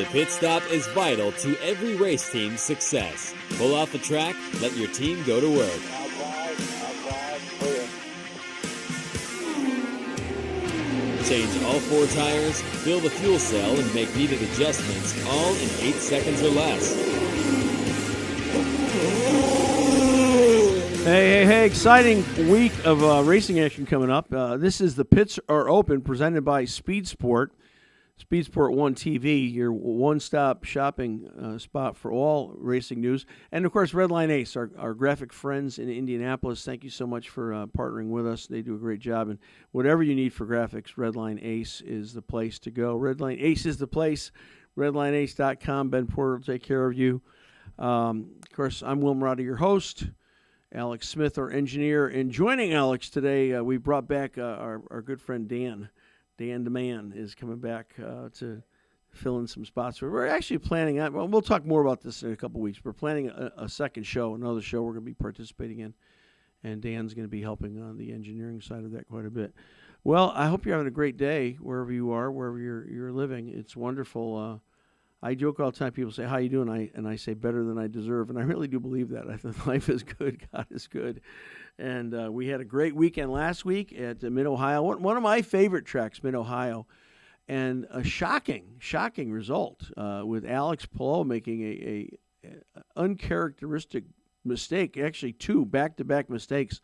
The pit stop is vital to every race team's success. Pull off the track, let your team go to work. Outside, clear. Change all 4 tires, fill the fuel cell, and make needed adjustments, all in 8 seconds or less. Hey, exciting week of racing action coming up. This is the Pits Are Open, presented by Speed Sport. Speed Sport 1 TV, your one-stop shopping spot for all racing news. And, of course, Redline Ace, our graphic friends in Indianapolis. Thank you so much for partnering with us. They do a great job. And whatever you need for graphics, Redline Ace is the place to go. Redline Ace is the place. RedlineAce.com. Ben Porter will take care of you. Of course, I'm Will Murata, your host. Alex Smith, our engineer. And joining Alex today, we brought back our good friend Dan. Dan DeMann is coming back to fill in some spots. We're actually planning on, well, we'll talk more about this in a couple weeks. We're planning a second show, another show we're going to be participating in. And Dan's going to be helping on the engineering side of that quite a bit. Well, I hope you're having a great day wherever you are, wherever you're living. It's wonderful. I joke all the time. People say, "How you doing?" And I say, "Better than I deserve." And I really do believe that. I think life is good. God is good. And we had a great weekend last week at Mid-Ohio. One of my favorite tracks, Mid-Ohio. And a shocking result with Alex Palou making a uncharacteristic mistake, actually 2 back-to-back mistakes,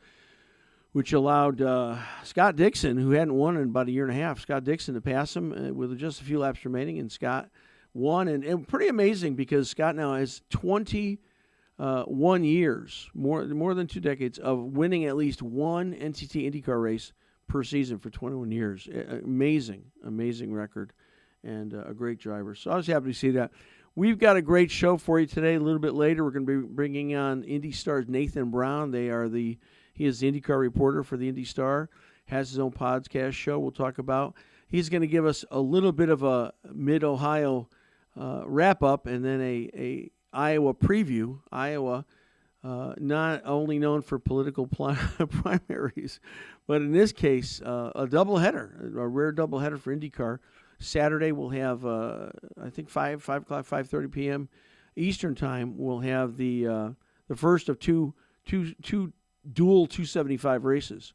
which allowed Scott Dixon, who hadn't won in about a year and a half, Scott Dixon to pass him with just a few laps remaining, and Scott won. And pretty amazing because Scott now has 21 years, more than 2 decades, of winning at least one NTT IndyCar race per season for 21 years. Amazing record, and a great driver. So I was happy to see that. We've got a great show for you today. A little bit later, we're going to be bringing on Indy Star's Nathan Brown. He is the IndyCar reporter for the Indy Star, has his own podcast show we'll talk about. He's going to give us a little bit of a Mid-Ohio wrap-up and then a Iowa preview. Iowa, not only known for political primaries, but in this case, a doubleheader, a rare doubleheader for IndyCar. Saturday we'll have, I think 5 o'clock, 5:30 p.m. Eastern time. We'll have the first of two dual 275 races,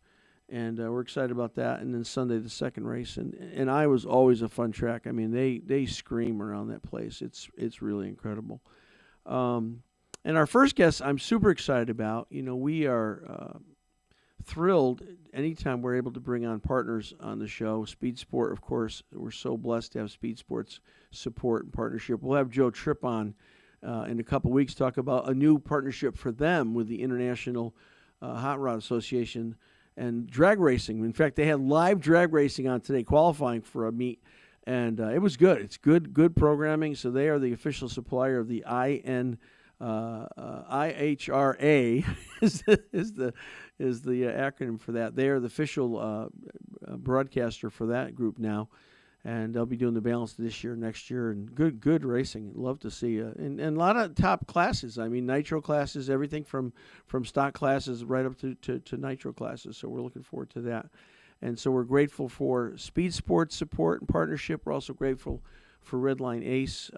and we're excited about that. And then Sunday the second race, and Iowa's always a fun track. I mean, they scream around that place. It's really incredible. And our first guest, I'm super excited about. You know, we are thrilled anytime we're able to bring on partners on the show. Speed Sport, of course, we're so blessed to have Speed Sport's support and partnership. We'll have Joe Tripp on in a couple weeks, talk about a new partnership for them with the International Hot Rod Association and drag racing. In fact, they had live drag racing on today, qualifying for a meet, and it was good. It's good programming. So they are the official supplier of the IHRA is the acronym for that. They are the official broadcaster for that group now, and they'll be doing the balance this year, next year, and good racing. Love to see and a lot of top classes. I mean, nitro classes, everything from stock classes right up to nitro classes. So we're looking forward to that, and so we're grateful for Speed Sports support and partnership. We're also grateful for Redline Ace.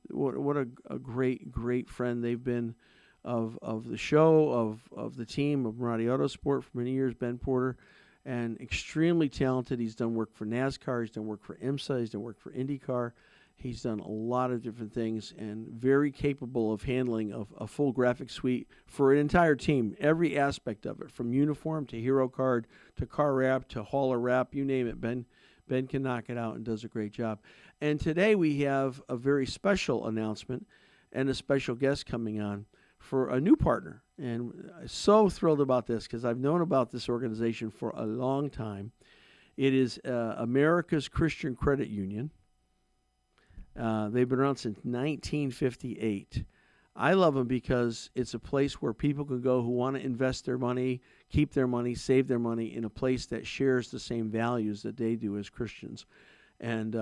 What a great friend they've been of the show, of the team, of Murata Autosport for many years, Ben Porter, and extremely talented. He's done work for NASCAR, he's done work for IMSA, he's done work for IndyCar. He's done a lot of different things and very capable of handling a full graphic suite for an entire team, every aspect of it, from uniform to hero card to car wrap to hauler wrap, you name it. Ben can knock it out and does a great job. And today we have a very special announcement and a special guest coming on for a new partner. And I'm so thrilled about this because I've known about this organization for a long time. It is America's Christian Credit Union. They've been around since 1958. I love them because it's a place where people can go who want to invest their money, keep their money, save their money in a place that shares the same values that they do as Christians. And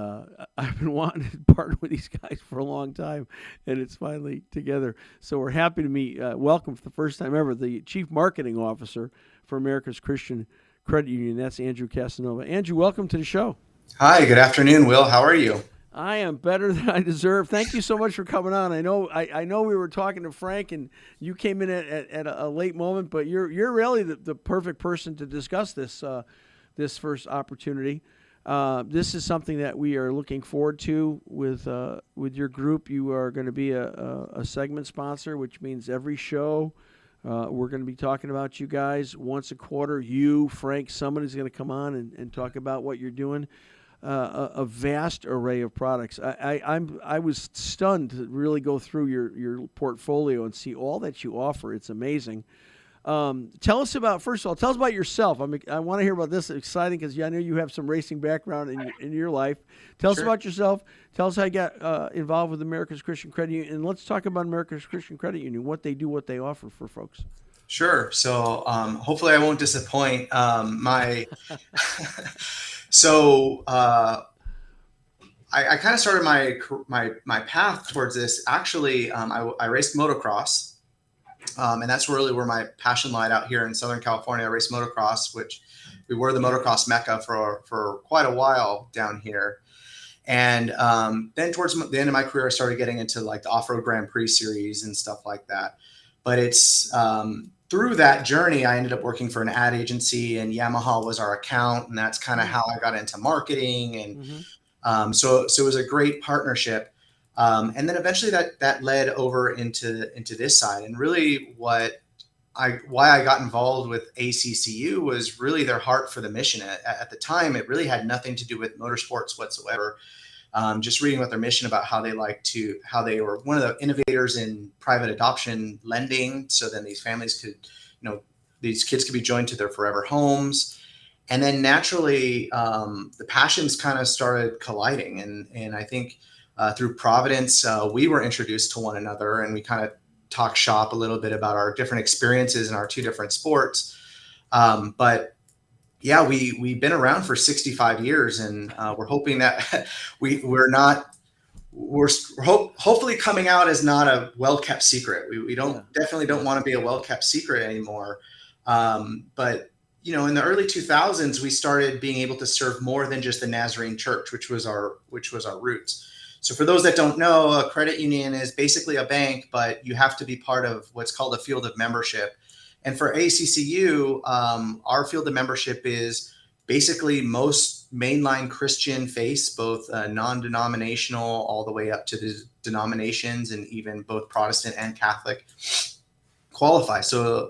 I've been wanting to partner with these guys for a long time, and it's finally together. So we're happy to meet, welcome for the first time ever, the Chief Marketing Officer for America's Christian Credit Union. That's Andrew Casanova. Andrew, welcome to the show. Hi, good afternoon, Will. How are you? I am better than I deserve. Thank you so much for coming on. I know we were talking to Frank, and you came in at a late moment, but you're really the perfect person to discuss this first opportunity. This is something that we are looking forward to with your group. You are going to be a segment sponsor, which means every show we're going to be talking about you guys once a quarter. You, Frank, somebody's going to come on and talk about what you're doing. A vast array of products. I was stunned to really go through your portfolio and see all that you offer. It's amazing. Tell us about yourself. I want to hear about this. It's exciting because I know you have some racing background in your life. Tell us about yourself. Tell us how you got involved with America's Christian Credit Union, and let's talk about America's Christian Credit Union, what they do, what they offer for folks. Sure. So hopefully I won't disappoint. I kind of started my path towards this. Actually, I raced motocross. And that's really where my passion lied out here in Southern California. I raced motocross, which we were the motocross mecca for quite a while down here. And then towards the end of my career, I started getting into like the off-road Grand Prix series and stuff like that. But it's through that journey, I ended up working for an ad agency, and Yamaha was our account. And that's kind of how I got into marketing. And so it was a great partnership. And then eventually that led over into this side. And really why I got involved with ACCU was really their heart for the mission. At the time, it really had nothing to do with motorsports whatsoever. Just reading about their mission, about how they were one of the innovators in private adoption lending. So then these families could, these kids could be joined to their forever homes. And then naturally, the passions kind of started colliding. And I think, through Providence, we were introduced to one another, and we kind of talked shop a little bit about our different experiences in our two different sports. But yeah, we've been around for 65 years, and we're hoping that we're hopefully coming out as not a well-kept secret. We definitely don't want to be a well-kept secret anymore. But in the early 2000s, we started being able to serve more than just the Nazarene Church, which was our roots. So for those that don't know, a credit union is basically a bank, but you have to be part of what's called a field of membership. And for ACCU, our field of membership is basically most mainline Christian faiths, both non-denominational all the way up to the denominations, and even both Protestant and Catholic qualify. So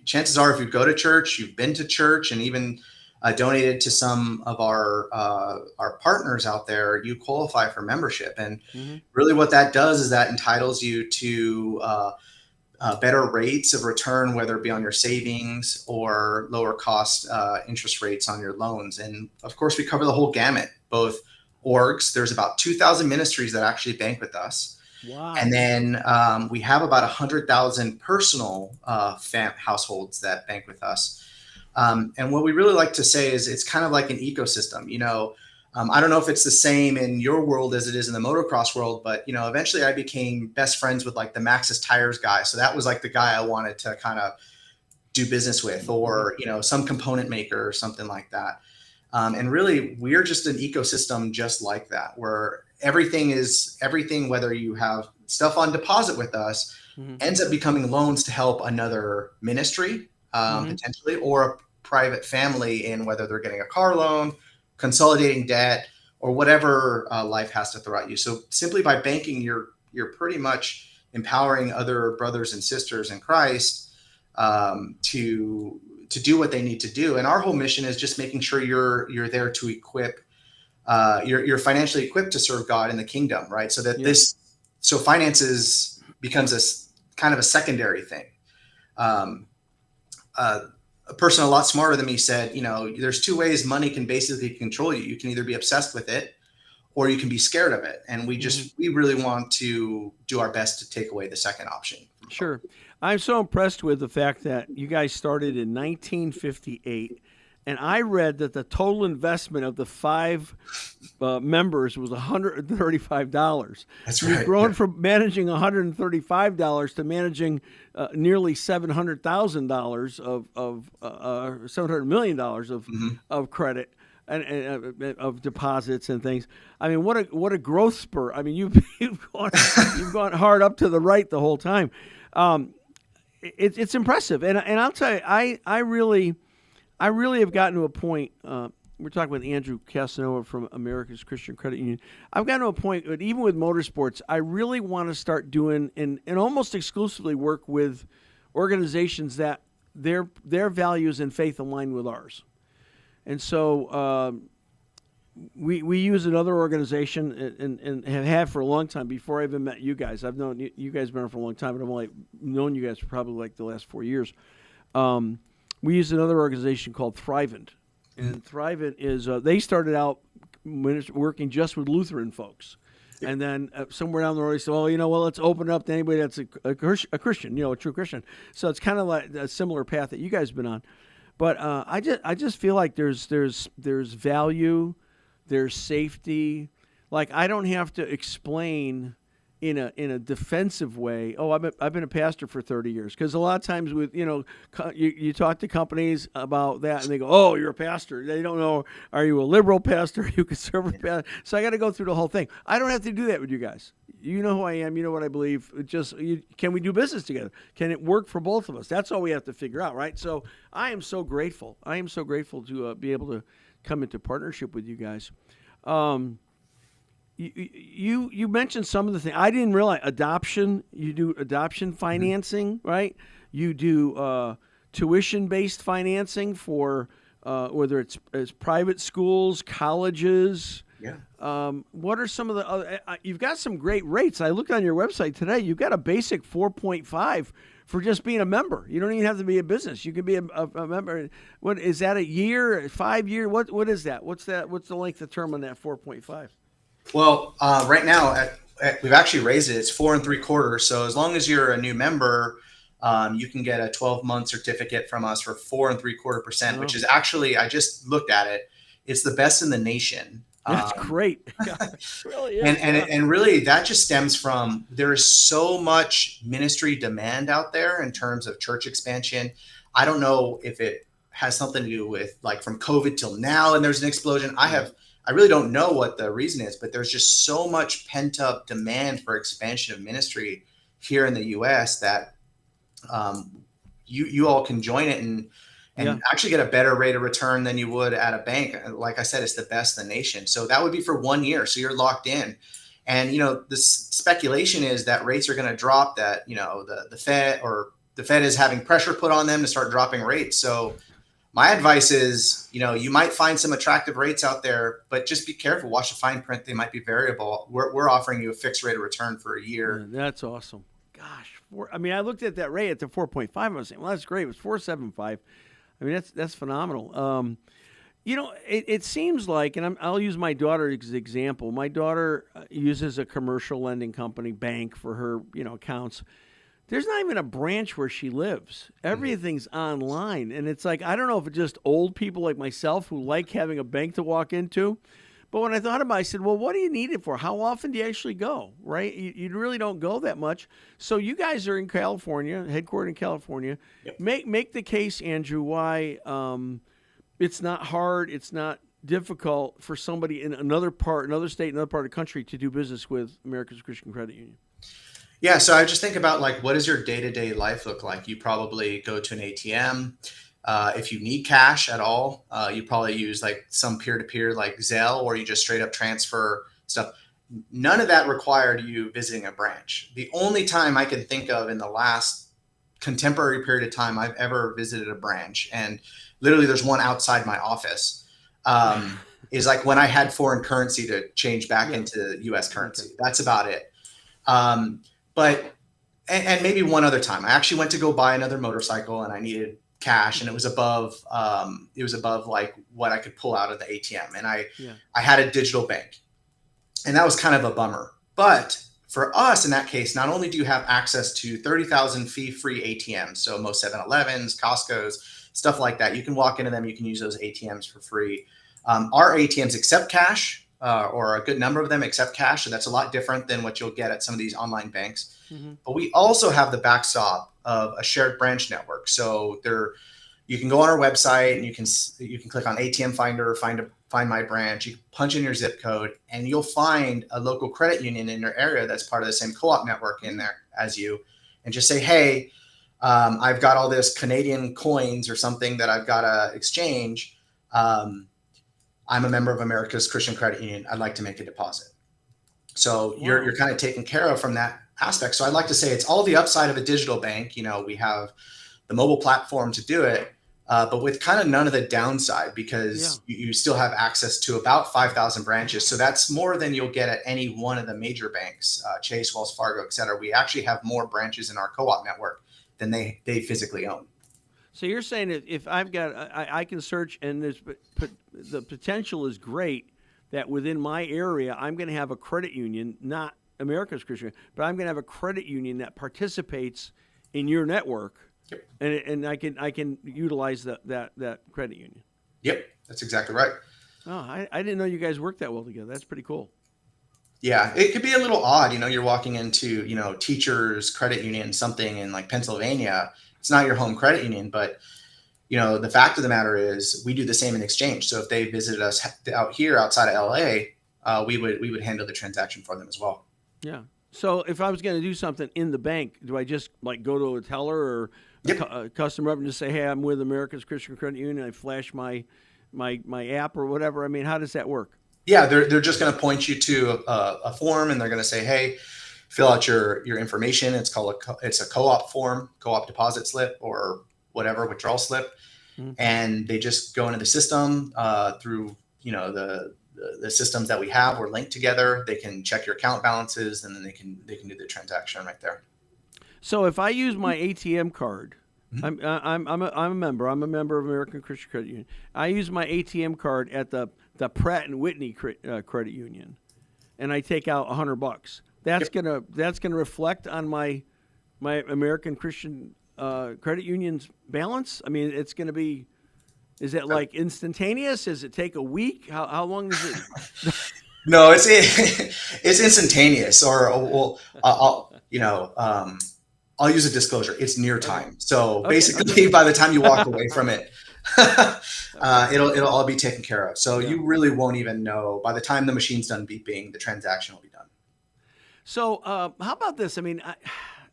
chances are, if you go to church, you've been to church, and even donated to some of our partners out there, you qualify for membership. And really what that does is that entitles you to better rates of return, whether it be on your savings or lower cost interest rates on your loans. And of course, we cover the whole gamut, both orgs. There's about 2,000 ministries that actually bank with us. Wow. And then we have about 100,000 personal households that bank with us. And what we really like to say is it's kind of like an ecosystem. I don't know if it's the same in your world as it is in the motocross world, but eventually I became best friends with like the Maxxis Tires guy. So that was like the guy I wanted to kind of do business with, or some component maker or something like that. And really, we're just an ecosystem just like that, where everything, whether you have stuff on deposit with us, ends up becoming loans to help another ministry, potentially, or a private family, in whether they're getting a car loan, consolidating debt, or whatever life has to throw at you. So simply by banking, you're pretty much empowering other brothers and sisters in Christ to do what they need to do. And our whole mission is just making sure you're there to equip, you're financially equipped to serve God in the kingdom, right? So that so finances becomes a kind of a secondary thing. A person a lot smarter than me said, there's two ways money can basically control you. You can either be obsessed with it, or you can be scared of it. And we really want to do our best to take away the second option. Sure. I'm so impressed with the fact that you guys started in 1958. And I read that the total investment of the 5 members was $135. That's right. You've grown from managing $135 to managing nearly $700,000 of $700 million of credit. of deposits and things. I mean, what a growth spur. I mean, you've gone hard up to the right the whole time. It's impressive, and I'll tell you, I really have gotten to a point. We're talking with Andrew Casanova from America's Christian Credit Union. I've gotten to a point that even with motorsports, I really want to start doing and almost exclusively work with organizations that their values and faith align with ours. And so we use another organization and have had for a long time before I even met you guys. I've known you guys been around for a long time, but I've only known you guys for probably like the last 4 years. We use another organization called Thrivent. And Thrivent is, they started out working just with Lutheran folks. And then somewhere down the road, they said, well, let's open it up to anybody that's a Christian, a true Christian. So it's kind of like a similar path that you guys have been on. But I just feel like there's value, there's safety. Like I don't have to explain in a defensive way. Oh, I've been a pastor for 30 years. Because a lot of times with you talk to companies about that and they go, oh, you're a pastor. They don't know, are you a liberal pastor? Are you a conservative pastor? So I got to go through the whole thing. I don't have to do that with you guys. You know who I am. You know what I believe. Can we do business together? Can it work for both of us? That's all we have to figure out, right? So I am so grateful. I am so grateful to be able to come into partnership with you guys. You mentioned some of the things. I didn't realize adoption. You do adoption financing, right? You do tuition-based financing for whether it's private schools, colleges. Yeah. What are some of the other? You've got some great rates. I looked on your website today. You've got a basic 4.5 for just being a member. You don't even have to be a business. You can be a member. What is that? A year? 5 year? What is that? What's that? What's the length of term on that 4.5? Well, right now we've actually raised it. It's 4 3/4. So as long as you're a new member, you can get a 12-month certificate from us for 4 3/4%, which is actually, I just looked at it. It's the best in the nation. That's great. It really is. And really that just stems from there is so much ministry demand out there in terms of church expansion. I don't know if it has something to do with like from COVID till now and there's an explosion. I really don't know what the reason is, but there's just so much pent up demand for expansion of ministry here in the U.S. that you all can join it and actually get a better rate of return than you would at a bank. Like I said, it's the best in the nation. So that would be for 1 year. So you're locked in. And, the speculation is that rates are going to drop, that, the Fed is having pressure put on them to start dropping rates. So my advice is, you might find some attractive rates out there, but just be careful. Watch the fine print. They might be variable. We're offering you a fixed rate of return for a year. That's awesome. Gosh. I looked at that rate at the 4.5. I was saying, well, that's great. It was 4.75. I mean, that's phenomenal. It seems like, and I'll use my daughter as an example. My daughter uses a commercial lending company bank for her, accounts. There's not even a branch where she lives. Everything's online. And it's like, I don't know if it's just old people like myself who like having a bank to walk into. But when I thought about it, I said, well, what do you need it for? How often do you actually go, right? You really don't go that much. So you guys are in California, headquartered in California. Yep. Make the case, Andrew, why it's not hard, it's not difficult for somebody in another state, another part of the country to do business with America's Christian Credit Union. Yeah, so I just think about like, what does your day-to-day life look like? You probably go to an ATM. If you need cash at all, you probably use like some peer-to-peer like Zelle, or you just straight up transfer stuff. None of that required you visiting a branch. The only time I can think of in the last contemporary period of time I've ever visited a branch, and literally there's one outside my office, is like when I had foreign currency to change back into U.S. currency. That's about it. But maybe one other time, I actually went to go buy another motorcycle and I needed cash, and it was above like what I could pull out of the ATM, and I had a digital bank, and that was kind of a bummer. But for us in that case, not only do you have access to 30,000 fee-free ATMs, so most 7-Elevens, Costco's, stuff like that, you can walk into them, you can use those ATMs for free. Our ATMs accept cash, or a good number of them accept cash, so that's a lot different than what you'll get at some of these online banks. Mm-hmm. But we also have the backstop of a shared branch network. So you can go on our website and you can click on ATM Finder, find Find My Branch. You punch in your zip code, and you'll find a local credit union in your area that's part of the same co-op network in there as you, and just say, hey, I've got all this Canadian coins or something that I've got to exchange. I'm a member of America's Christian Credit Union. I'd like to make a deposit. So you're kind of taken care of from that aspect. So I'd like to say it's all the upside of a digital bank. We have the mobile platform to do it, but with kind of none of the downside, because you still have access to about 5,000 branches. So that's more than you'll get at any one of the major banks, Chase, Wells Fargo, et cetera. We actually have more branches in our co-op network than they physically own. So you're saying that if I've got, I can search, and the potential is great that within my area, I'm going to have a credit union, not America's Christian, but I'm going to have a credit union that participates in your network, and I can utilize that credit union. Yep, that's exactly right. Oh, I didn't know you guys worked that well together. That's pretty cool. Yeah, it could be a little odd. You're walking into, Teachers Credit Union, something in like Pennsylvania. It's not your home credit union, but the fact of the matter is we do the same in exchange. So if they visited us out here outside of LA, we would handle the transaction for them as well. Yeah. So if I was going to do something in the bank, do I just like go to a teller or a customer up and just say, hey, I'm with America's Christian Credit Union, and I flash my app or whatever? I mean, how does that work? Yeah, they're just going to point you to a form, and they're going to say, hey, fill out your information. It's it's a co-op form, co-op deposit slip, or whatever, withdrawal slip. Mm-hmm. And they just go into the system through, the systems that we have. We're linked together. They can check your account balances, and then they can do the transaction right there. So if I use my ATM card, mm-hmm. I'm a member. I'm a member of American Christian Credit Union. I use my ATM card at the Pratt and Whitney Credit Union, and I take out $100. That's gonna reflect on my American Christian Credit Union's balance. I mean, it's going to be. Is it like instantaneous? Does it take a week? How long does it? No, it's instantaneous. Or I'll use a disclosure. It's near time. So basically, by the time you walk away from it, it'll all be taken care of. So you really won't even know. By the time the machine's done beeping, the transaction will be done. So how about this? I mean,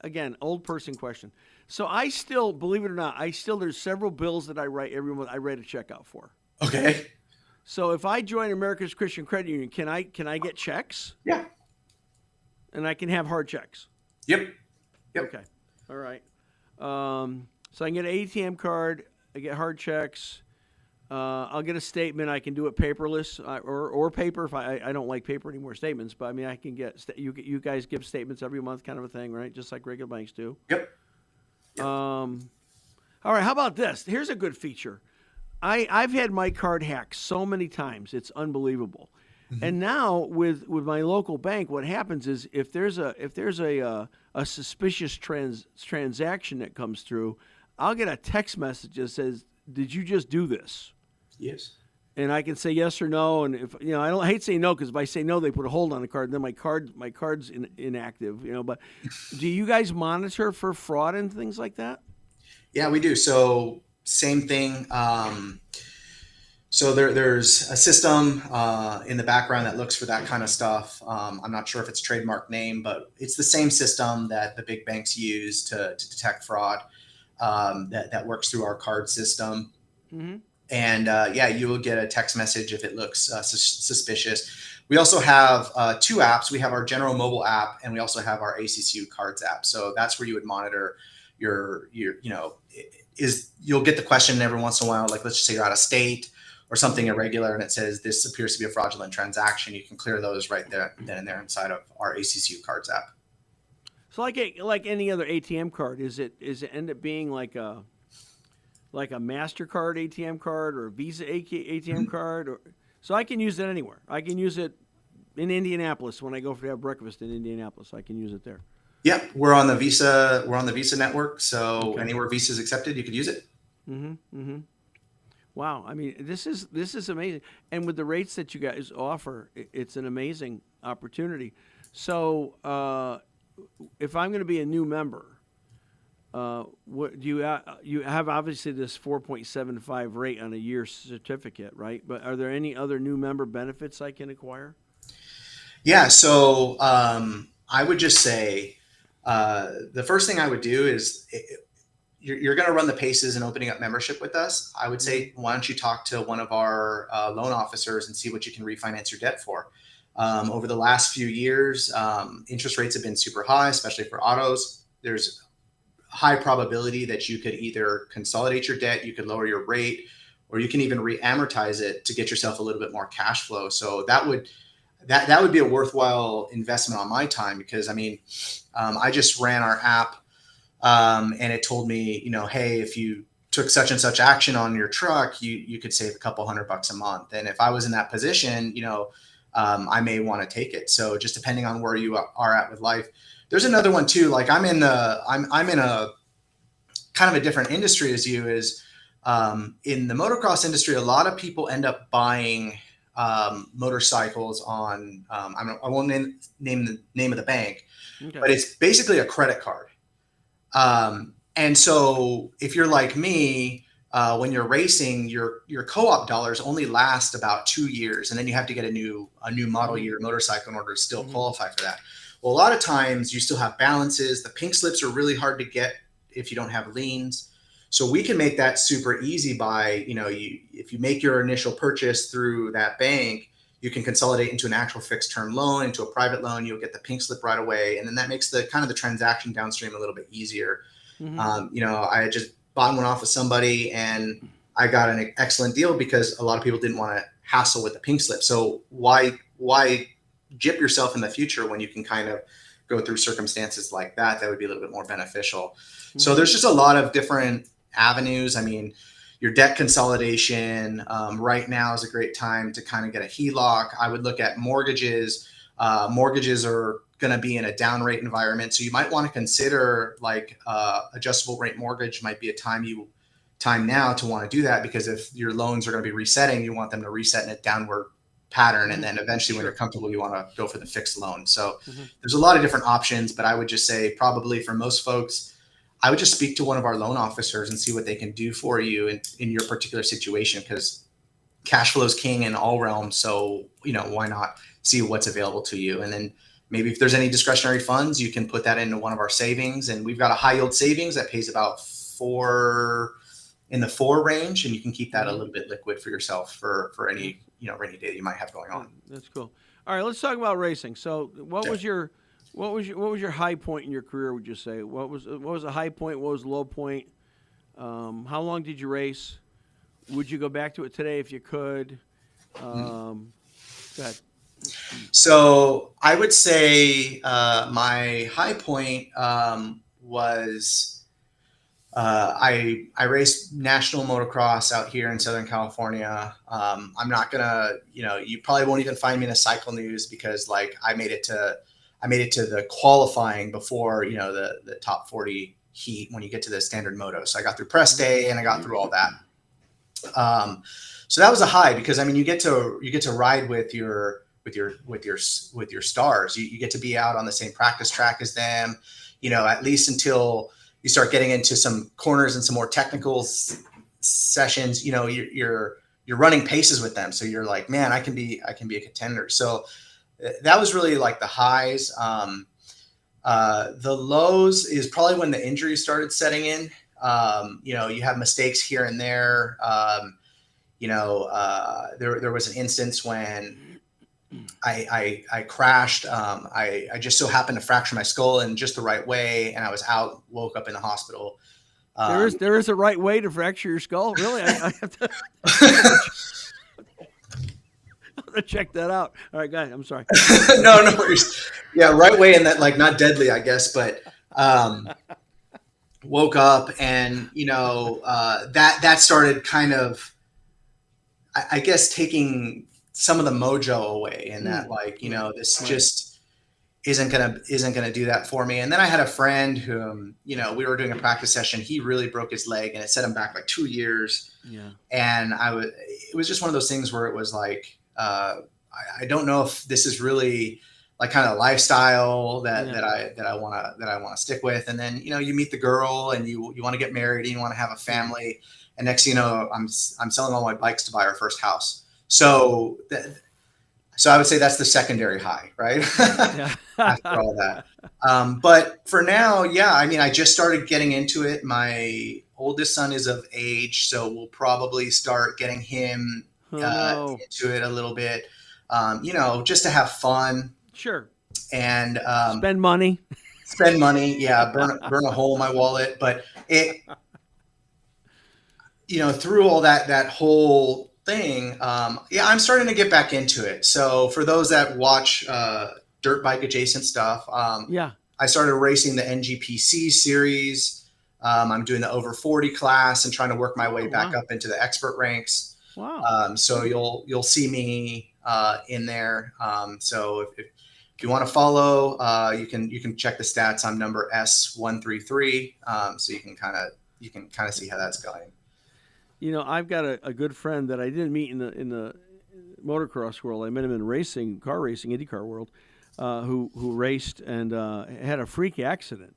again, old person question. So I still, believe it or not, there's several bills that I write every month. I write a check out for. Okay. So if I join America's Christian Credit Union, can I get checks? Yeah. And I can have hard checks. Yep. Okay. All right. So I can get an ATM card. I get hard checks. I'll get a statement. I can do it paperless or paper if I don't like paper anymore statements. But I mean, I can get you guys give statements every month, kind of a thing, right? Just like regular banks do. Yep. All right. How about this? Here's a good feature. I've had my card hacked so many times. It's unbelievable. Mm-hmm. And now with my local bank, what happens is if there's a suspicious transaction that comes through, I'll get a text message that says, "Did you just do this?" Yes. And I can say yes or no. And if I hate saying no, because if I say no, they put a hold on the card, and then my card's inactive. But do you guys monitor for fraud and things like that? Yeah, we do. So same thing. So there's a system in the background that looks for that kind of stuff. I'm not sure if it's trademark name, but it's the same system that the big banks use to detect fraud. That works through our card system. Mm-hmm. And you will get a text message if it looks suspicious. We also have two apps. We have our general mobile app, and we also have our ACCU cards app. So that's where you would monitor you'll get the question every once in a while, like let's just say you're out of state or something irregular, and it says this appears to be a fraudulent transaction. You can clear those right there, then and there inside of our ACCU cards app. So like any other ATM card, is it end up being like a MasterCard ATM card or a Visa ATM card? So I can use it anywhere. I can use it in Indianapolis when I go to have breakfast in Indianapolis. I can use it there. Yeah, we're on the Visa network. So anywhere Visa is accepted, you could use it. Mm-hmm. Mm-hmm. Wow. I mean, this is amazing. And with the rates that you guys offer, it's an amazing opportunity. So if I'm going to be a new member, what do you have obviously this 4.75 rate on a year certificate, right? But are there any other new member benefits I can acquire? Yeah. So I would just say the first thing I would do is you're going to run the paces in opening up membership with us. I would say, why don't you talk to one of our loan officers and see what you can refinance your debt for? Over the last few years, interest rates have been super high, especially for autos. There's high probability that you could either consolidate your debt, you could lower your rate, or you can even re-amortize it to get yourself a little bit more cash flow. So that would be a worthwhile investment on my time, because I just ran our app and it told me, hey, if you took such and such action on your truck, you could save a couple $100 a month. And if I was in that position, I may want to take it. So just depending on where you are at with life. There's another one too. Like I'm in a kind of a different industry as you is in the motocross industry. A lot of people end up buying motorcycles on I won't name the name of the bank, okay, but it's basically a credit card. And so if you're like me, when you're racing, your co-op dollars only last about 2 years, and then you have to get a new model year motorcycle in order to still qualify for that. Well, a lot of times you still have balances. The pink slips are really hard to get if you don't have liens. So we can make that super easy by, if you make your initial purchase through that bank, you can consolidate into an actual fixed term loan, into a private loan. You'll get the pink slip right away. And then that makes the transaction downstream a little bit easier. I just bought one off of somebody and I got an excellent deal because a lot of people didn't want to hassle with the pink slip. So why jip yourself in the future when you can kind of go through circumstances like that would be a little bit more beneficial. So there's just a lot of different avenues. Your debt consolidation right now is a great time to kind of get a HELOC. I would look at mortgages. Mortgages are going to be in a down rate environment. So you might want to consider like adjustable rate mortgage might be a time now to want to do that, because if your loans are going to be resetting, you want them to reset in a downward pattern. And then eventually when you're comfortable, you want to go for the fixed loan. So there's a lot of different options, but I would just say probably for most folks, I would just speak to one of our loan officers and see what they can do for you in your particular situation, because cash flow is king in all realms. So, why not see what's available to you? And then maybe if there's any discretionary funds, you can put that into one of our savings. And we've got a high yield savings that pays about 4 range. And you can keep that a little bit liquid for yourself for any, rainy day that you might have going on. That's cool. All right, let's talk about racing. So what was your high point in your career, would you say? What was the high point? What was the low point? How long did you race? Would you go back to it today if you could? Go ahead. So I would say my high point was I raced national motocross out here in Southern California. I'm not gonna, you probably won't even find me in a cycle news because like I made it to the qualifying before, the top 40 heat when you get to the standard moto. So I got through press day and I got through all that. So that was a high because you get to ride with your stars. You get to be out on the same practice track as them, at least until you start getting into some corners and some more technical sessions. You're running paces with them. So you're like, man, I can be a contender. So that was really like the highs. The lows is probably when the injuries started setting in. You have mistakes here and there. There was an instance when I crashed. I just so happened to fracture my skull in just the right way, and I was woke up in the hospital. There is a right way to fracture your skull. Really? I have to check that out. All right, guys, I'm sorry. No worries. Yeah, right way, and that like not deadly, I guess, but woke up and that started kind of, I guess, taking some of the mojo away, and that like this just isn't gonna do that for me. And then I had a friend whom we were doing a practice session. He really broke his leg, and it set him back like 2 years. Yeah. And it was just one of those things where it was like, I don't know if this is really like kind of lifestyle that, Yeah. that I want to stick with. And then, you meet the girl and you want to get married and you want to have a family. And next, I'm selling all my bikes to buy our first house. So, so I would say that's the secondary high, right? Yeah. After all that. But for now, yeah, I mean, I just started getting into it. My oldest son is of age, so we'll probably start getting him Oh, no. into it a little bit, just to have fun Sure. and Spend money. spend money. Yeah, burn a hole in my wallet. But it, through all that whole thing, yeah, I'm starting to get back into it. So for those that watch dirt bike adjacent stuff, Yeah. I started racing the NGPC series. I'm doing the over 40 class and trying to work my way back wow. up into the expert ranks. Wow. So you'll see me in there. So if you want to follow, you can check the stats. I'm number S133. So you can kind of see how that's going. I've got a good friend that I didn't meet in the motocross world. I met him in car racing, IndyCar world, who raced and had a freak accident,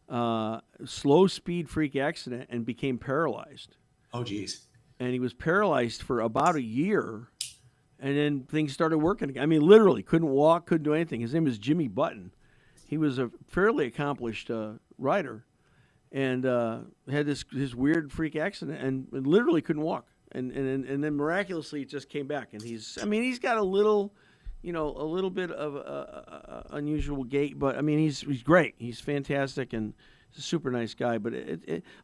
slow speed freak accident, and became paralyzed. Oh, geez. And he was paralyzed for about a year, and then things started working again. I mean, literally couldn't walk, couldn't do anything. His name is Jimmy Button. He was a fairly accomplished rider, and had this weird freak accident and literally couldn't walk. And then miraculously it just came back. And he's got a little bit of a unusual gait, but I mean he's great. He's fantastic and he's a super nice guy. But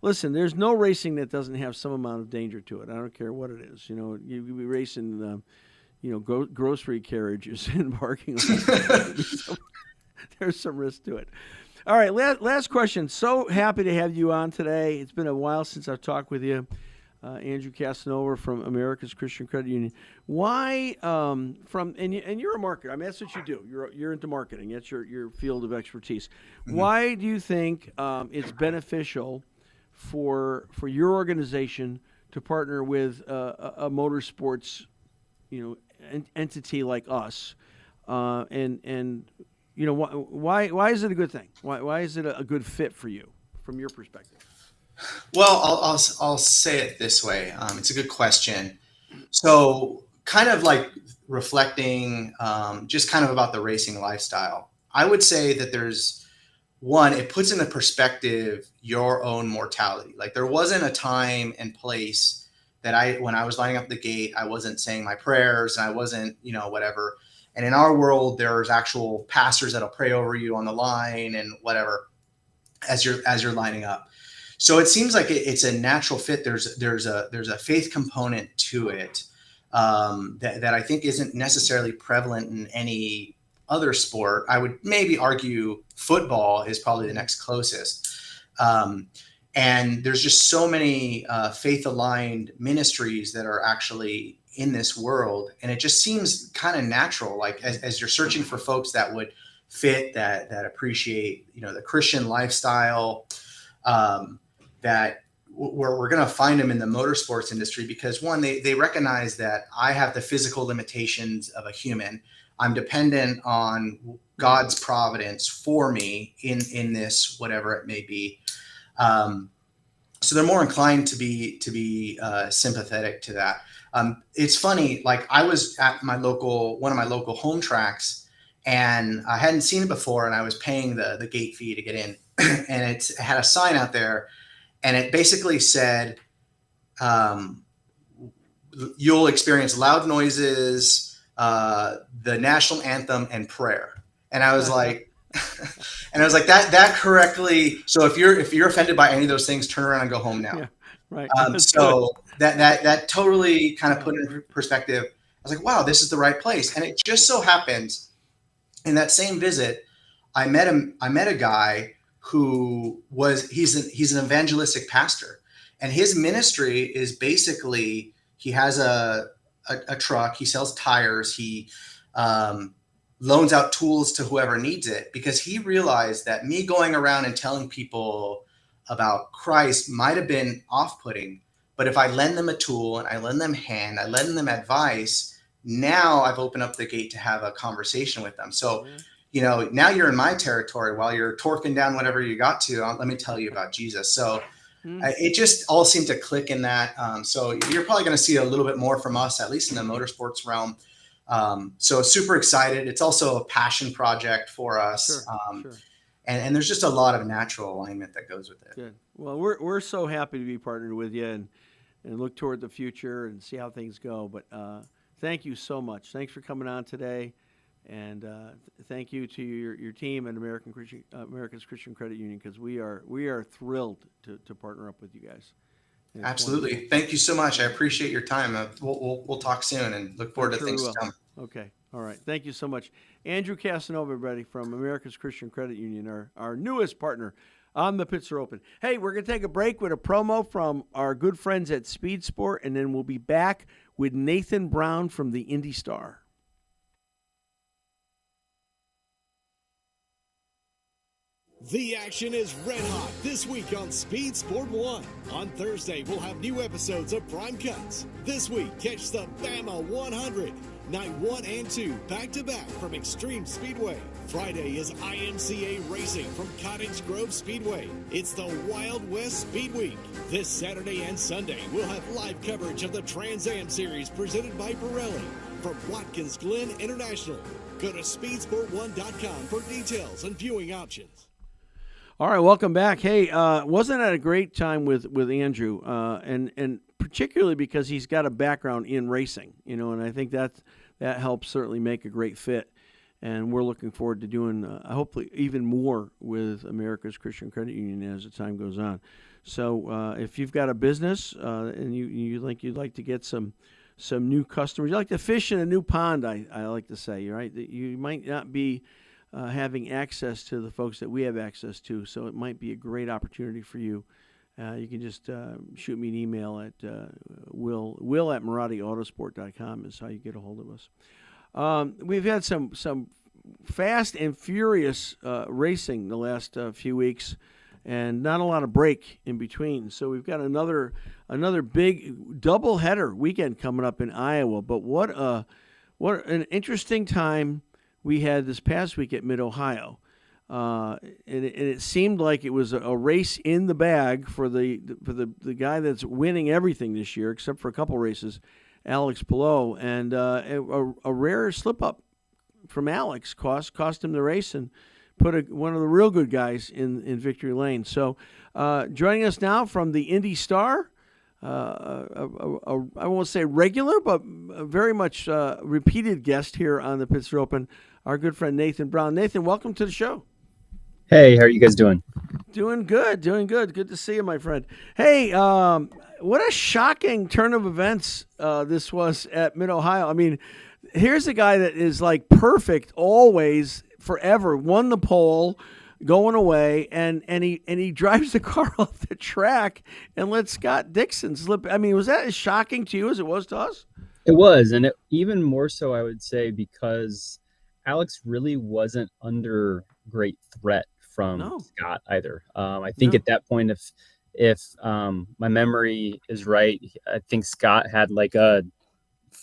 listen, there's no racing that doesn't have some amount of danger to it. I don't care what it is. You be racing grocery carriages in parking lots. There's some risk to it. All right, last question. So happy to have you on today. It's been a while since I've talked with you. Andrew Casanova from America's Christian Credit Union. Why, and you're a marketer. I mean, that's what you do. You're into marketing. That's your field of expertise. Mm-hmm. Why do you think it's beneficial for your organization to partner with a motorsports, entity like us, and why is it a good thing? Why is it a good fit for you from your perspective? Well, I'll say it this way. It's a good question. So kind of like reflecting just kind of about the racing lifestyle, I would say that there's one, it puts into perspective your own mortality. Like there wasn't a time and place that when I was lining up the gate, I wasn't saying my prayers and I wasn't, whatever. And in our world, there's actual pastors that'll pray over you on the line and whatever as you're lining up. So it seems like it's a natural fit. There's a faith component to it that I think isn't necessarily prevalent in any other sport. I would maybe argue football is probably the next closest. And there's just so many faith-aligned ministries that are actually in this world. And it just seems kind of natural, like as you're searching for folks that would fit, that appreciate, the Christian lifestyle, that we're going to find them in the motorsports industry because one, they recognize that I have the physical limitations of a human. I'm dependent on God's providence for me in this, whatever it may be. So they're more inclined to be sympathetic to that. It's funny, like I was at one of my local home tracks, and I hadn't seen it before, and I was paying the gate fee to get in, and it had a sign out there, and it basically said, "You'll experience loud noises, the national anthem, and prayer." And I was like. And I was like, that correctly. So if you're offended by any of those things, turn around and go home now. Yeah, right. So that totally kind of put in perspective. I was like, wow, this is the right place. And it just so happens in that same visit, I met a guy who he's an evangelistic pastor, and his ministry is basically he has a truck, he sells tires, he loans out tools to whoever needs it, because he realized that me going around and telling people about Christ might have been off-putting, but if I lend them a tool and I lend them a hand, I lend them advice, Now I've opened up the gate to have a conversation with them. So, Yeah. now you're in my territory while you're torquing down whatever you got to. Let me tell you about Jesus. So it just all seemed to click in that. So you're probably going to see a little bit more from us, at least in the motorsports realm. So super excited. It's also a passion project for us. Sure. And there's just a lot of natural alignment that goes with it. Good. Well, we're so happy to be partnered with you and look toward the future and see how things go. But thank you so much. Thanks for coming on today, and thank you to your team and America's Christian Credit Union, because we are thrilled to partner up with you guys. Absolutely. Wonderful. Thank you so much. I appreciate your time. We'll talk soon and look forward to Sure things we to will. come. Okay. All right. Thank you so much. Andrew Casanova, everybody, from America's Christian Credit Union, our newest partner on the Pitzer Open. Hey, we're going to take a break with a promo from our good friends at Speed Sport, and then we'll be back with Nathan Brown from the Indy Star. The action is red hot this week on Speed Sport 1. On Thursday, we'll have new episodes of Prime Cuts. This week, catch the Bama 100. Night 1 and 2 back-to-back from Extreme Speedway. Friday is IMCA Racing from Cottage Grove Speedway. It's the Wild West Speed Week. This Saturday and Sunday, we'll have live coverage of the Trans Am Series presented by Pirelli from Watkins Glen International. Go to speedsport1.com for details and viewing options. All right, welcome back. Hey, wasn't that a great time with Andrew? And particularly because he's got a background in racing, and I think that helps certainly make a great fit. And we're looking forward to doing hopefully even more with America's Christian Credit Union as the time goes on. So if you've got a business and you'd like to get some new customers, you like to fish in a new pond, I like to say, right? You might not be having access to the folks that we have access to, so it might be a great opportunity for you. You can just shoot me an email at will@MarautiAutosport.com is how you get a hold of us. We've had some fast and furious racing the last few weeks, and not a lot of break in between. So we've got another big doubleheader weekend coming up in Iowa. But what an interesting time we had this past week at Mid-Ohio. And it seemed like it was a race in the bag for the guy that's winning everything this year, except for a couple races, Alex Palou, and a rare slip up from Alex cost him the race and put one of the real good guys in victory lane. So joining us now from the Indy Star, I won't say regular, but very much repeated guest here on the Pitzer Open, our good friend Nathan Brown. Nathan, welcome to the show. Hey, how are you guys doing? Doing good. Good to see you, my friend. Hey, what a shocking turn of events this was at Mid-Ohio. I mean, here's a guy that is like perfect always, forever, won the pole, going away, and he drives the car off the track and let Scott Dixon slip. I mean, was that as shocking to you as it was to us? It was, and even more so, I would say, because Alex really wasn't under great threat from Scott either. I think at that point, if my memory is right, I think Scott had like a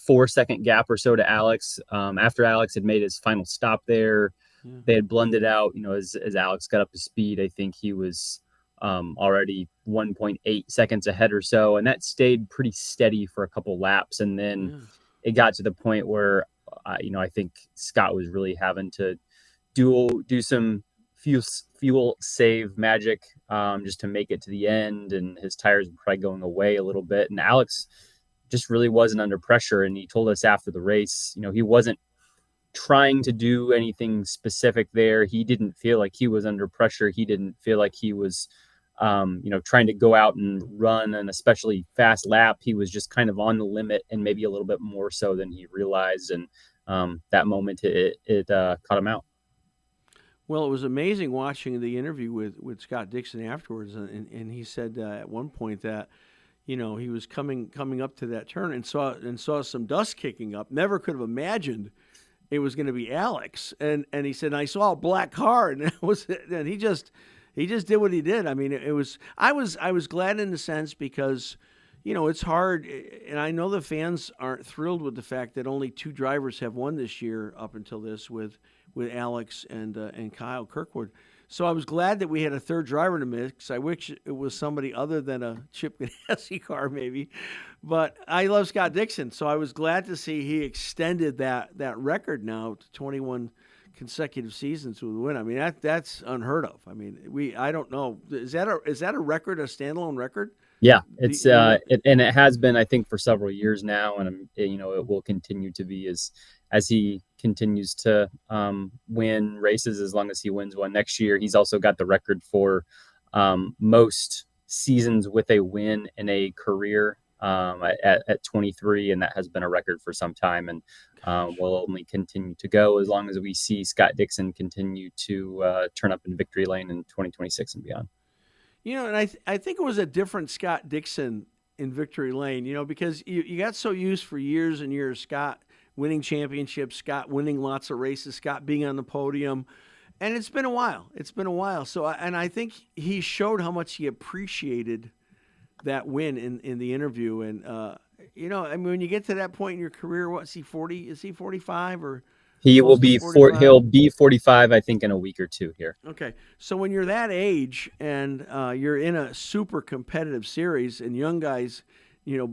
4-second gap or so to Alex. After Alex had made his final stop there, they had blended out, as Alex got up to speed. I think he was already 1.8 seconds ahead or so. And that stayed pretty steady for a couple laps. And then it got to the point where, I think Scott was really having to do some fuel save magic just to make it to the end. And his tires were probably going away a little bit. And Alex just really wasn't under pressure. And he told us after the race, he wasn't trying to do anything specific there. He didn't feel like he was under pressure. He didn't feel like he was, trying to go out and run an especially fast lap. He was just kind of on the limit and maybe a little bit more so than he realized. And that moment, it caught him out. Well, it was amazing watching the interview with Scott Dixon afterwards. And he said at one point that, he was coming up to that turn and saw some dust kicking up. Never could have imagined it was going to be Alex. And he said, I saw a black car, and he just did what he did. I mean, I was glad in a sense because, it's hard, and I know the fans aren't thrilled with the fact that only 2 drivers have won this year up until this with Alex and Kyle Kirkwood. So I was glad that we had a 3rd driver in the mix. I wish it was somebody other than a Chip Ganassi car, maybe. But I love Scott Dixon, so I was glad to see he extended that record now to 21 consecutive seasons with a win. I mean, that's unheard of. I mean, I don't know. Is that a record, a standalone record? Yeah, it's and it has been, I think, for several years now, and it will continue to be as he continues to win races, as long as he wins one next year. He's also got the record for most seasons with a win in a career at 23, and that has been a record for some time, and will only continue to go as long as we see Scott Dixon continue to turn up in victory lane in 2026 and beyond. And I think it was a different Scott Dixon in victory lane, because you got so used for years and years, Scott winning championships, Scott winning lots of races, Scott being on the podium. And it's been a while. So, and I think he showed how much he appreciated that win in the interview. And, I mean, when you get to that point in your career, what is he, 40? Is he 45 or? He will be he'll be 45, I think, in a week or two here. Okay. So when you're that age and you're in a super competitive series and young guys,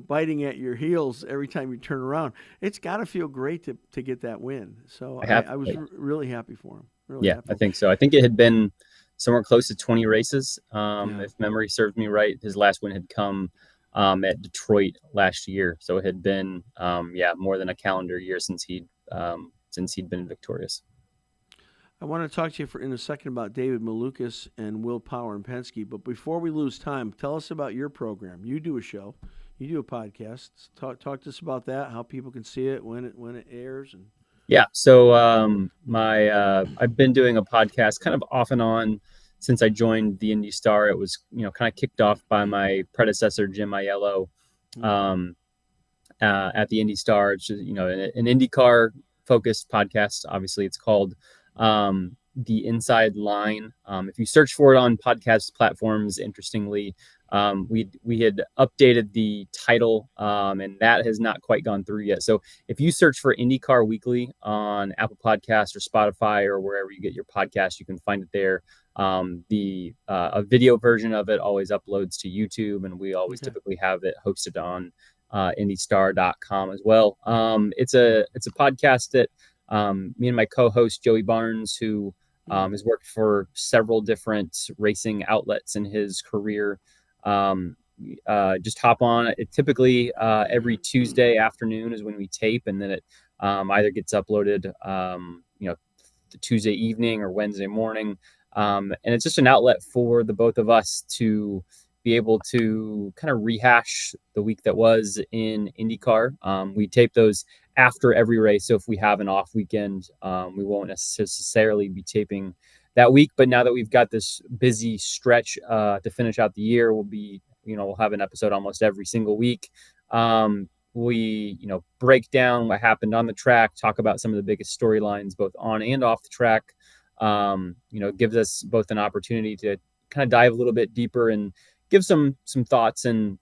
biting at your heels every time you turn around, it's got to feel great to get that win. So I was really happy for him. I think so. I think it had been somewhere close to 20 races. If memory serves me right, his last win had come at Detroit last year. So it had been, more than a calendar year since he'd been victorious. I want to talk to you in a second about David Malukas and Will Power and Penske. But before we lose time, tell us about your program. You do a show. You do a podcast. Talk to us about that, how people can see it, when it airs. Yeah. So I've been doing a podcast kind of off and on since I joined the Indy Star. It was, kind of kicked off by my predecessor, Jim Aiello, at the Indy Star. It's just, an IndyCar focused podcast. Obviously it's called The Inside Line. If you search for it on podcast platforms, interestingly, we had updated the title, and that has not quite gone through yet. So if you search for IndyCar Weekly on Apple Podcasts or Spotify or wherever you get your podcast, you can find it there. A video version of it always uploads to YouTube, and we always typically have it hosted on IndyStar.com as well. It's a podcast that me and my co-host Joey Barnes, who has worked for several different racing outlets in his career, just hop on. It typically every Tuesday afternoon is when we tape, and then it either gets uploaded the Tuesday evening or Wednesday morning, and it's just an outlet for the both of us to be able to kind of rehash the week that was in IndyCar. We tape those after every race, so if we have an off weekend, we won't necessarily be taping that week. But now that we've got this busy stretch to finish out the year, we'll have an episode almost every single week. We break down what happened on the track, talk about some of the biggest storylines both on and off the track. Gives us both an opportunity to kind of dive a little bit deeper and give some thoughts and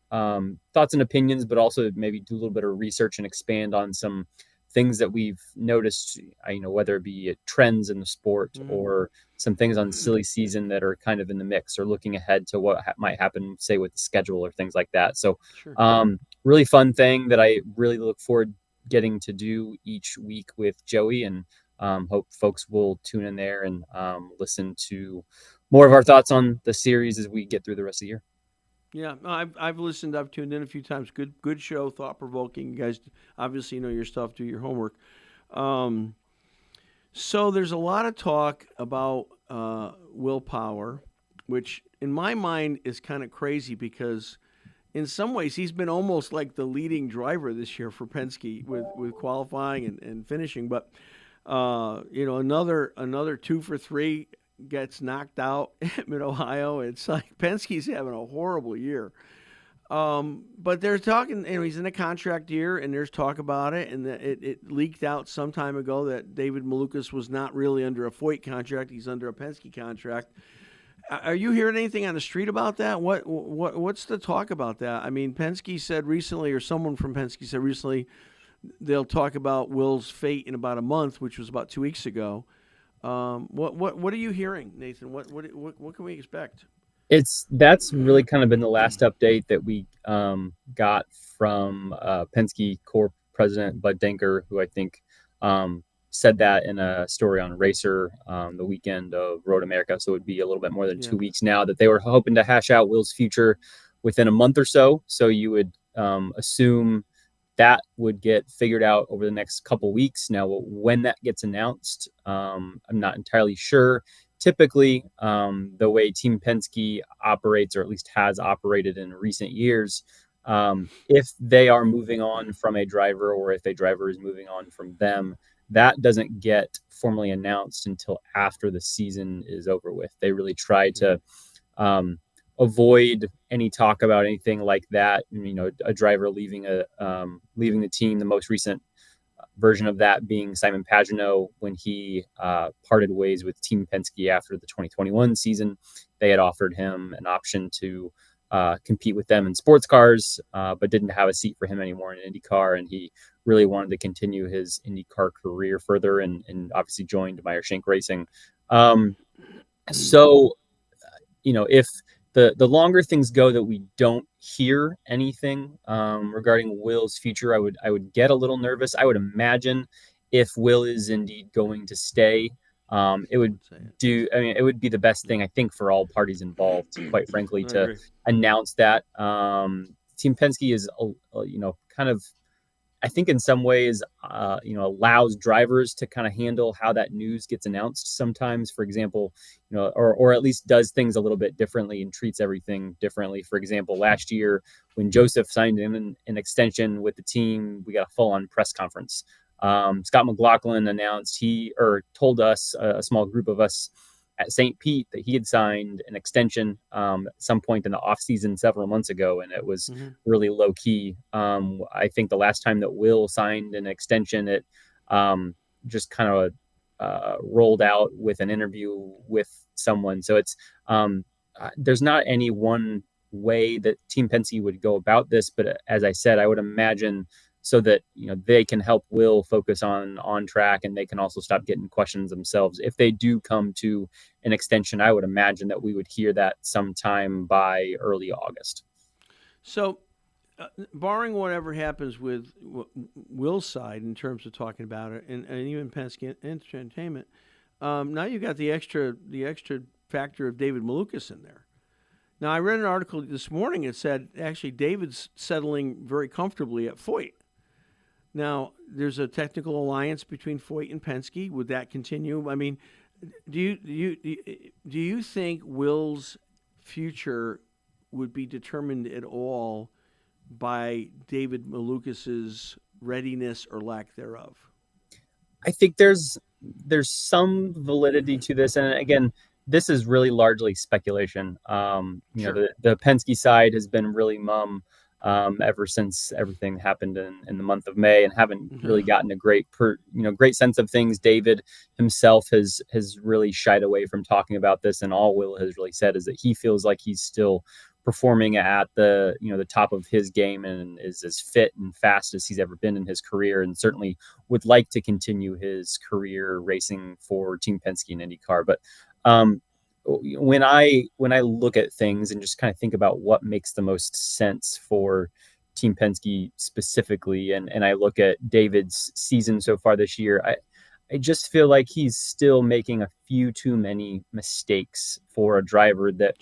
opinions, but also maybe do a little bit of research and expand on some things that we've noticed, whether it be trends in the sport or some things on silly season that are kind of in the mix, or looking ahead to what might happen, say, with the schedule or things like that. So really fun thing that I really look forward getting to do each week with Joey, and hope folks will tune in there and listen to more of our thoughts on the series as we get through the rest of the year. Yeah, I've listened. I've tuned in a few times. Good show, thought provoking. You guys obviously know your stuff. Do your homework. So there's a lot of talk about Will Power, which in my mind is kind of crazy because in some ways he's been almost like the leading driver this year for Penske with qualifying and finishing. But another 2 for 3. Gets knocked out at Mid-Ohio. It's like Penske's having a horrible year. But they're talking, he's in a contract year, and there's talk about it, and it leaked out some time ago that David Malukas was not really under a Foyt contract. He's under a Penske contract. Are you hearing anything on the street about that? What's the talk about that? I mean, Penske said recently, or someone from Penske said recently, they'll talk about Will's fate in about a month, which was about 2 weeks ago. What are you hearing, Nathan? What can we expect? That's really kind of been the last update that we got from Penske Corp president Bud Denker, who I think said that in a story on Racer the weekend of Road America. So it would be a little bit more than 2 weeks now, that they were hoping to hash out Will's future within a month or so. So you would assume that would get figured out over the next couple weeks. Now, when that gets announced, I'm not entirely sure. Typically, the way Team Penske operates, or at least has operated in recent years, if they are moving on from a driver, or if a driver is moving on from them, that doesn't get formally announced until after the season is over with. They really try to avoid any talk about anything like that. You know, a driver leaving the team. The most recent version of that being Simon Pagenaud, when he parted ways with Team Penske after the 2021 season. They had offered him an option to compete with them in sports cars, but didn't have a seat for him anymore in IndyCar, and he really wanted to continue his IndyCar career further, and obviously joined Meyer Shank Racing. So, you know, if the longer things go that we don't hear anything regarding Will's future, I would get a little nervous. I would imagine if Will is indeed going to stay, it would be the best thing, I think, for all parties involved, quite frankly, to announce that. Team Penske is, kind of, I think in some ways, allows drivers to kind of handle how that news gets announced sometimes. For example, or at least does things a little bit differently and treats everything differently. For example, last year when Joseph signed in an extension with the team, we got a full-on press conference. Scott McLaughlin told us, a small group of us at St. Pete, that he had signed an extension at some point in the off season several months ago, and it was really low key. I think the last time that Will signed an extension, it just kind of rolled out with an interview with someone. So it's there's not any one way that Team Penske would go about this, but as I said, I would imagine so that they can help Will focus on track, and they can also stop getting questions themselves. If they do come to an extension, I would imagine that we would hear that sometime by early August. So, barring whatever happens with Will's side in terms of talking about it, and even Penske Entertainment, now you've got the extra factor of David Malukas in there. Now, I read an article this morning that said actually David's settling very comfortably at Foyt. Now, there's a technical alliance between Foyt and Penske. Would that continue? I mean, do you think Will's future would be determined at all by David Malukas's readiness or lack thereof? I think there's some validity to this, and again, this is really largely speculation. Sure. The Penske side has been really mum ever since everything happened in the month of May, and haven't really gotten a great sense of things. David himself has really shied away from talking about this, and all Will has really said is that he feels like he's still performing at the top of his game, and is as fit and fast as he's ever been in his career, and certainly would like to continue his career racing for Team Penske and IndyCar. But when I look at things and just kind of think about what makes the most sense for Team Penske specifically, and I look at David's season so far this year, I just feel like he's still making a few too many mistakes for a driver that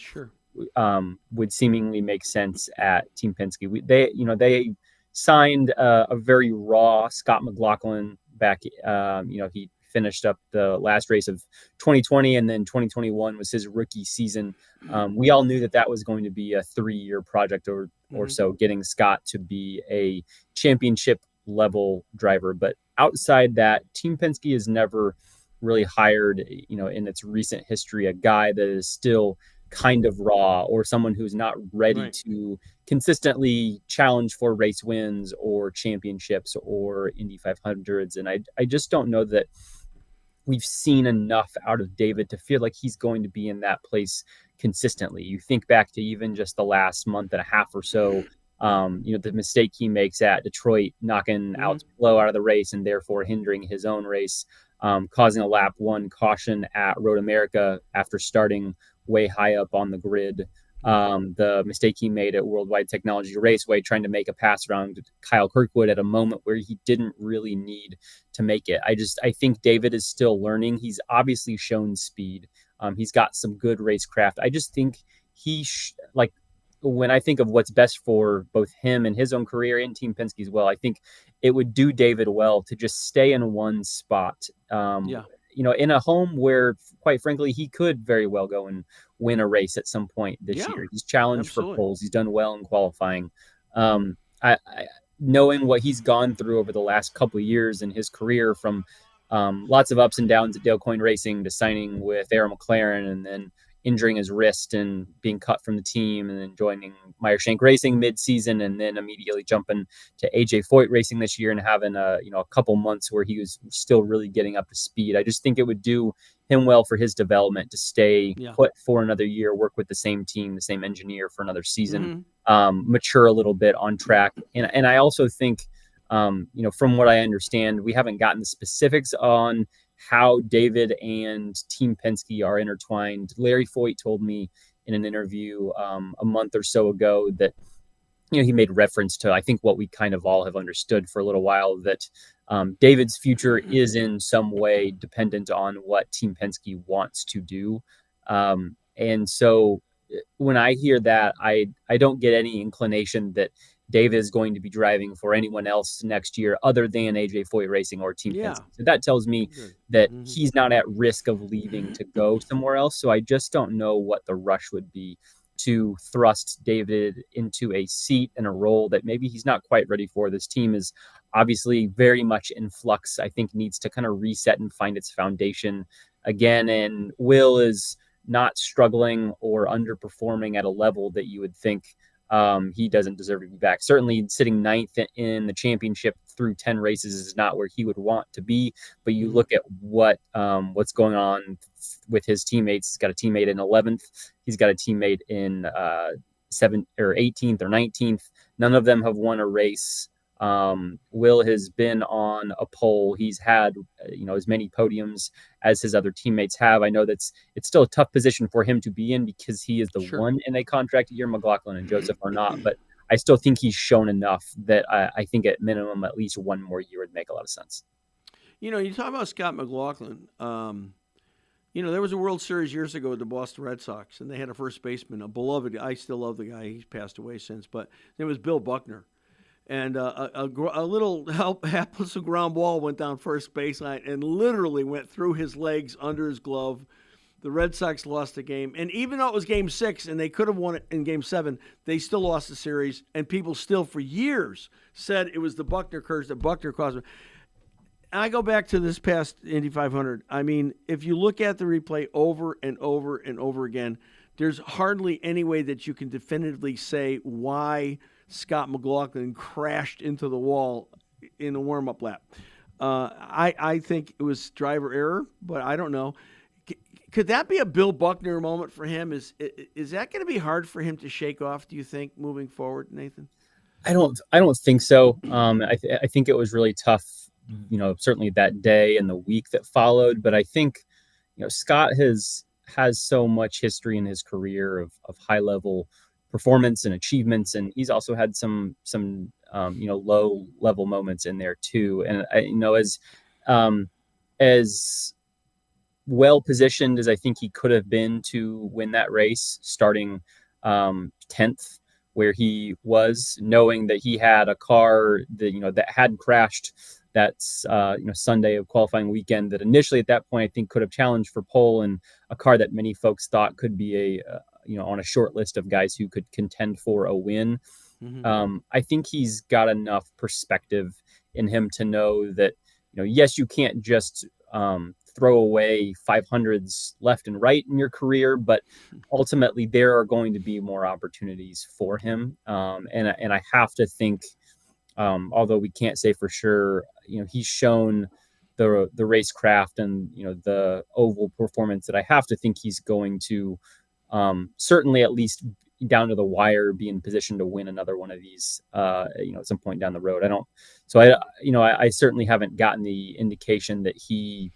would seemingly make sense at Team Penske. They signed a very raw Scott McLaughlin back. He finished up the last race of 2020, and then 2021 was his rookie season. We all knew that was going to be a 3-year project or so, getting Scott to be a championship level driver. But outside that, Team Penske has never really hired, in its recent history, a guy that is still kind of raw, or someone who's not ready to consistently challenge for race wins or championships or Indy 500s. And I just don't know that we've seen enough out of David to feel like he's going to be in that place consistently. You think back to even just the last month and a half or so, the mistake he makes at Detroit, knocking out Blow out of the race and therefore hindering his own race, causing a lap one caution at Road America after starting way high up on the grid. The mistake he made at Worldwide Technology Raceway, trying to make a pass around Kyle Kirkwood at a moment where he didn't really need to make it. I think David is still learning. He's obviously shown speed. He's got some good racecraft. I just think when I think of what's best for both him and his own career and Team Penske as well, I think it would do David well to just stay in one spot. In a home where, quite frankly, he could very well go and win a race at some point this year. He's challenged for poles. He's done well in qualifying. Knowing what he's gone through over the last couple of years in his career, from lots of ups and downs at Dale Coyne Racing to signing with Arrow McLaren and then injuring his wrist and being cut from the team, and then joining Meyer Shank Racing mid-season, and then immediately jumping to AJ Foyt Racing this year and having a couple months where he was still really getting up to speed. I just think it would do him well for his development to stay put for another year, work with the same team, the same engineer for another season, mature a little bit on track. And I also think, from what I understand, we haven't gotten the specifics on how David and Team Penske are intertwined. Larry Foyt told me in an interview a month or so ago that he made reference to, I think, what we kind of all have understood for a little while, that David's future is in some way dependent on what Team Penske wants to do. And so when I hear that, I don't get any inclination that David is going to be driving for anyone else next year other than AJ Foyt Racing or Team Penske. So that tells me that he's not at risk of leaving to go somewhere else. So I just don't know what the rush would be to thrust David into a seat and a role that maybe he's not quite ready for. This team is obviously very much in flux. I think needs to kind of reset and find its foundation again. And Will is not struggling or underperforming at a level that you would think he doesn't deserve to be back. Certainly sitting ninth in the championship through 10 races is not where he would want to be, but you look at what's going on with his teammates. He's got a teammate in 11th. He's got a teammate in 7th or 18th or 19th. None of them have won a race. Will has been on a pole. He's had, as many podiums as his other teammates have. I know it's still a tough position for him to be in because he is the one in a contract year. McLaughlin and Joseph are not, but I still think he's shown enough that I think at minimum, at least one more year would make a lot of sense. You talk about Scott McLaughlin. There was a World Series years ago with the Boston Red Sox, and they had a first baseman, a beloved. I still love the guy. He's passed away since, but it was Bill Buckner. And a little hapless ground ball went down first baseline and literally went through his legs under his glove. The Red Sox lost the game. And even though it was Game 6 and they could have won it in Game 7, they still lost the series. And people still for years said it was the Buckner curse that Buckner caused it. I go back to this past Indy 500. I mean, if you look at the replay over and over and over again, there's hardly any way that you can definitively say why Scott McLaughlin crashed into the wall in the warm-up lap. I think it was driver error, but I don't know. Could that be a Bill Buckner moment for him? Is that going to be hard for him to shake off, do you think, moving forward, Nathan? I don't think so. I think it was really tough, certainly that day and the week that followed. But I think, Scott has so much history in his career of high-level performance and achievements, and he's also had some low level moments in there too. And as well positioned as I think he could have been to win that race, starting 10th where he was, knowing that he had a car that that had crashed that's Sunday of qualifying weekend, that initially at that point I think could have challenged for pole, and a car that many folks thought could be on a short list of guys who could contend for a win. I think he's got enough perspective in him to know that, yes, you can't just throw away 500s left and right in your career, but ultimately there are going to be more opportunities for him. And I have to think, although we can't say for sure, he's shown the racecraft and the oval performance, that I have to think he's going to certainly at least down to the wire be in position to win another one of these at some point down the road. I certainly haven't gotten the indication that he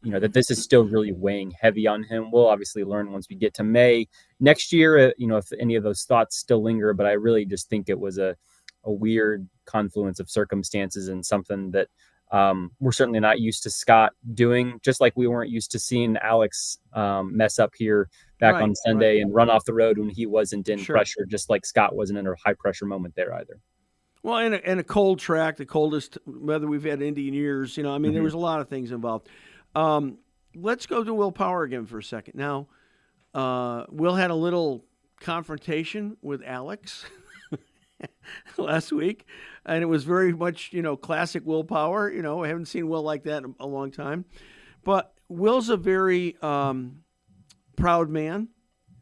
that this is still really weighing heavy on him. We'll obviously learn once we get to May next year, if any of those thoughts still linger, but I really just think it was a weird confluence of circumstances and something that we're certainly not used to Scott doing, just like we weren't used to seeing Alex mess up here back on Sunday and run off the road when he wasn't in pressure, just like Scott wasn't in a high pressure moment there either. Well, in a cold track, the coldest weather we've had in Indian years, there was a lot of things involved. Let's go to Will Power again for a second. Now, Will had a little confrontation with Alex last week, and it was very much, classic Will Power. I haven't seen Will like that in a long time. But Will's a very proud man.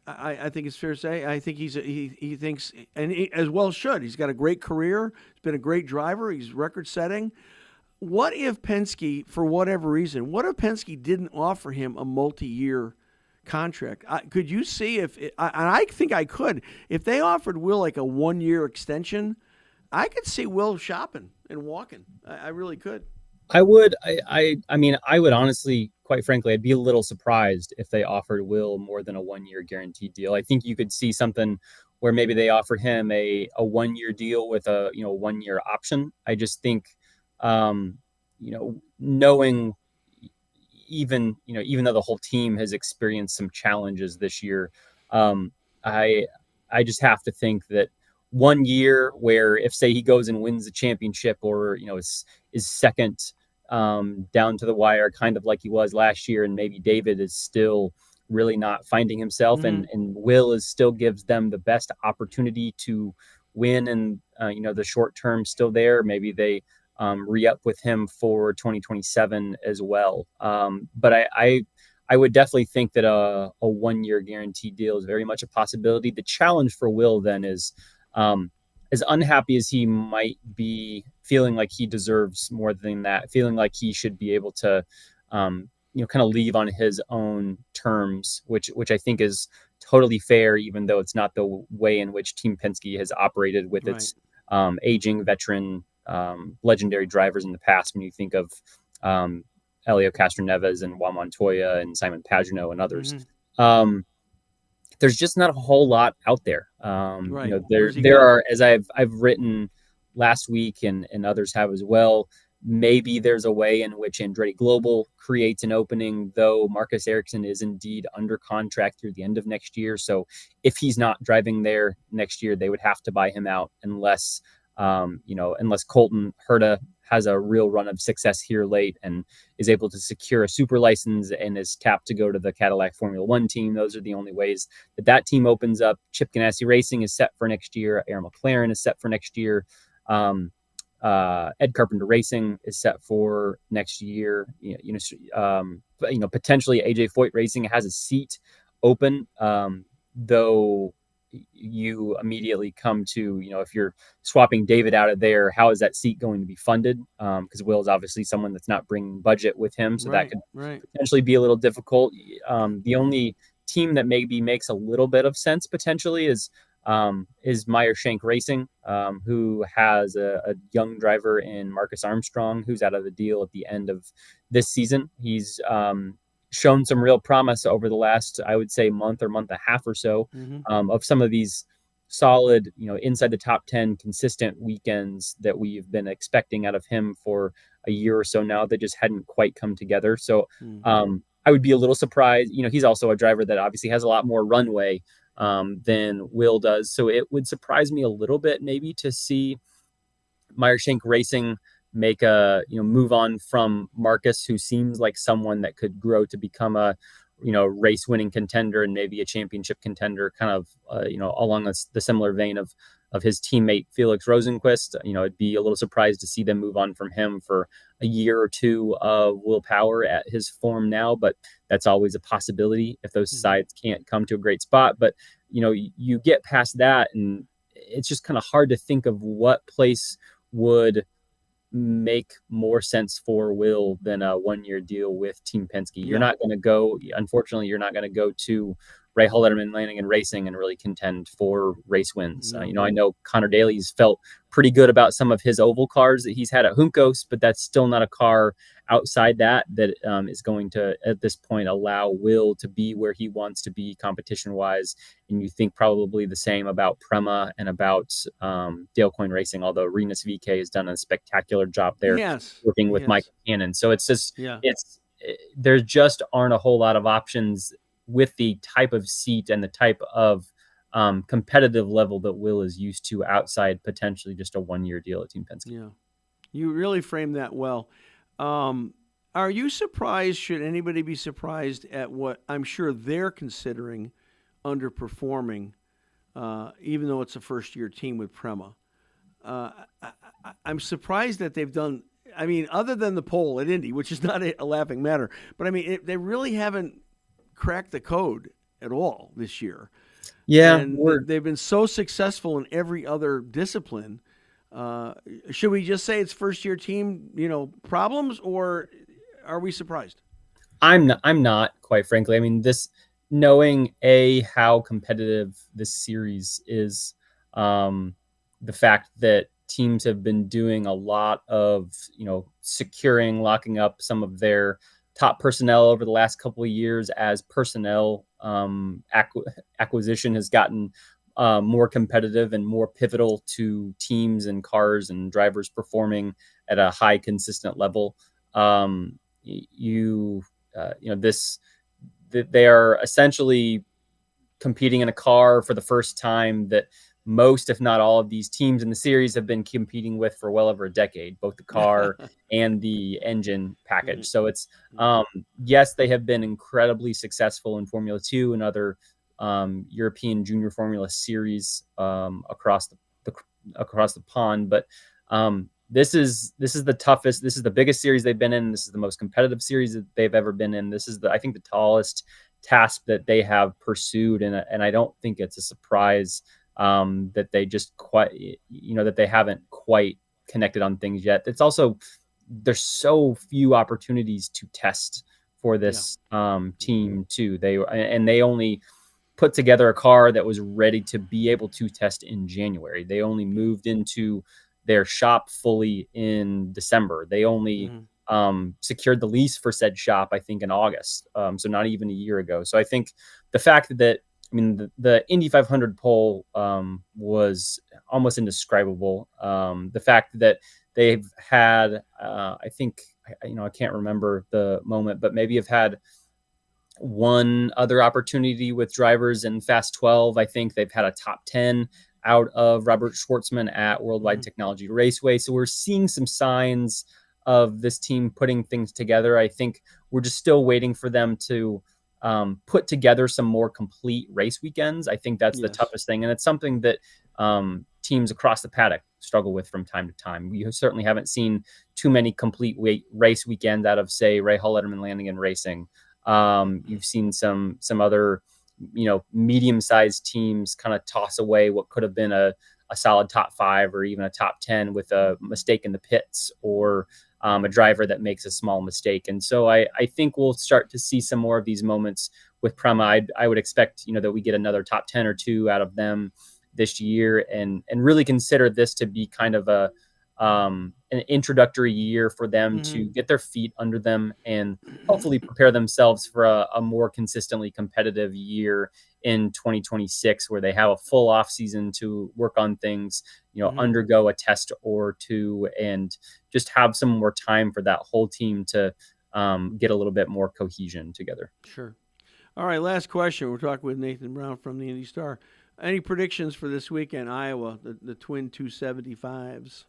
I think it's fair to say. I think he thinks, and he as well should. He's got a great career. He's been a great driver. He's record-setting. What if Penske, for whatever reason, didn't offer him a multi-year contract? Could you see and I think I could, if they offered Will like a 1-year extension, I could see Will shopping and walking. I really could. I would. I mean, I would honestly, quite frankly, I'd be a little surprised if they offered Will more than a 1-year guaranteed deal. I think you could see something where maybe they offered him a 1-year deal with a 1-year option. I just think, knowing even though the whole team has experienced some challenges this year, I just have to think that 1 year where if say he goes and wins the championship or, is second down to the wire, kind of like he was last year, and maybe David is still really not finding himself, and Will still gives them the best opportunity to win, and the short term still there. Maybe they re-up with him for 2027 as well. But I would definitely think that a 1-year guaranteed deal is very much a possibility. The challenge for Will then is, as unhappy as he might be, feeling like he deserves more than that, feeling like he should be able to, kind of leave on his own terms, which I think is totally fair, even though it's not the way in which Team Penske has operated with its aging veteran legendary drivers in the past. When you think of Helio Castroneves and Juan Montoya and Simon Pagenaud and others, there's just not a whole lot out there. There are, as I've written last week and others have as well, maybe there's a way in which Andretti Global creates an opening, though Marcus Ericsson is indeed under contract through the end of next year. So if he's not driving there next year, they would have to buy him out unless Colton Herta has a real run of success here late and is able to secure a super license and is tapped to go to the Cadillac Formula One team. Those are the only ways that team opens up. Chip Ganassi Racing is set for next year. Aaron McLaren is set for next year. Ed Carpenter Racing is set for next year. Potentially AJ Foyt Racing has a seat open, though you immediately come to, if you're swapping David out of there, how is that seat going to be funded? Because Will is obviously someone that's not bringing budget with him, so that could potentially be a little difficult. The only team that maybe makes a little bit of sense potentially is Meyer Shank Racing, who has a young driver in Marcus Armstrong, who's out of the deal at the end of this season. He's shown some real promise over the last, I would say, month and a half or so, of some of these solid, inside the top 10 consistent weekends that we've been expecting out of him for a year or so now that just hadn't quite come together. So I would be a little surprised. He's also a driver that obviously has a lot more runway than Will does. So it would surprise me a little bit maybe to see Meyer Shank Racing make a move on from Marcus, who seems like someone that could grow to become a race winning contender and maybe a championship contender, kind of along the similar vein of his teammate Felix Rosenquist. I'd be a little surprised to see them move on from him for a year or two of Will Power at his form now, but that's always a possibility if those sides can't come to a great spot. But you get past that and it's just kind of hard to think of what place would make more sense for Will than a 1-year deal with Team Penske. Yeah. You're not going to go, unfortunately, you're not going to go to Ray Hallerman Landing and Racing and really contend for race wins. No. I know Connor Daly's felt pretty good about some of his oval cars that he's had at Juncos, but that's still not a car outside that is going to, at this point, allow Will to be where he wants to be competition-wise. And you think probably the same about Prema and about Dale Coyne Racing, although Rinus VK has done a spectacular job there working with Mike Cannon. So it's just, there just aren't a whole lot of options with the type of seat and the type of competitive level that Will is used to outside potentially just a 1-year deal at Team Penske. Yeah, you really framed that well. Are you surprised, should anybody be surprised at what I'm sure they're considering underperforming, even though it's a first-year team with Prema? I'm surprised that they've done, I mean, other than the pole at Indy, which is not a laughing matter, but I mean, they really haven't cracked the code at all this year. Yeah. And they've been so successful in every other discipline. Should we just say it's first-year team, problems, or are we surprised? I'm not, quite frankly. I mean, knowing how competitive this series is, the fact that teams have been doing a lot of, securing, locking up some of their top personnel over the last couple of years as personnel acquisition has gotten more competitive and more pivotal to teams and cars and drivers performing at a high, consistent level. They are essentially competing in a car for the first time that most, if not all, of these teams in the series have been competing with for well over a decade, both the car and the engine package. So it's, yes, they have been incredibly successful in Formula 2 and other European Junior Formula Series across the pond, but this is the toughest. This is the biggest series they've been in. This is the most competitive series that they've ever been in. This is I think the tallest task that they have pursued, and I don't think it's a surprise that they just that they haven't quite connected on things yet. It's also, there's so few opportunities to test for this team too. They only put together a car that was ready to be able to test in January. They only moved into their shop fully in December. They only secured the lease for said shop, I think, in August. So not even a year ago. So I think the fact that, the Indy 500 pole was almost indescribable. The fact that they've had, I think, I can't remember the moment, but maybe have had one other opportunity with drivers in Fast 12. I think they've had a top 10 out of Robert Schwartzman at Worldwide Technology Raceway. So we're seeing some signs of this team putting things together. I think we're just still waiting for them to put together some more complete race weekends. I think that's the toughest thing. And it's something that teams across the paddock struggle with from time to time. We certainly haven't seen too many complete race weekends out of, say, Ray Hallerman Landing and Racing. You've seen some other, medium-sized teams kind of toss away what could have been a solid top 5 or even a top 10 with a mistake in the pits or a driver that makes a small mistake. And so I think we'll start to see some more of these moments with Prema. I would expect, that we get another top 10 or 2 out of them this year and really consider this to be kind of an introductory year for them to get their feet under them and hopefully prepare themselves for a more consistently competitive year in 2026, where they have a full off season to work on things, undergo a test or 2, and just have some more time for that whole team to get a little bit more cohesion together. Sure. All right. Last question. We're talking with Nathan Brown from the Indy Star. Any predictions for this weekend, Iowa, the twin 275s?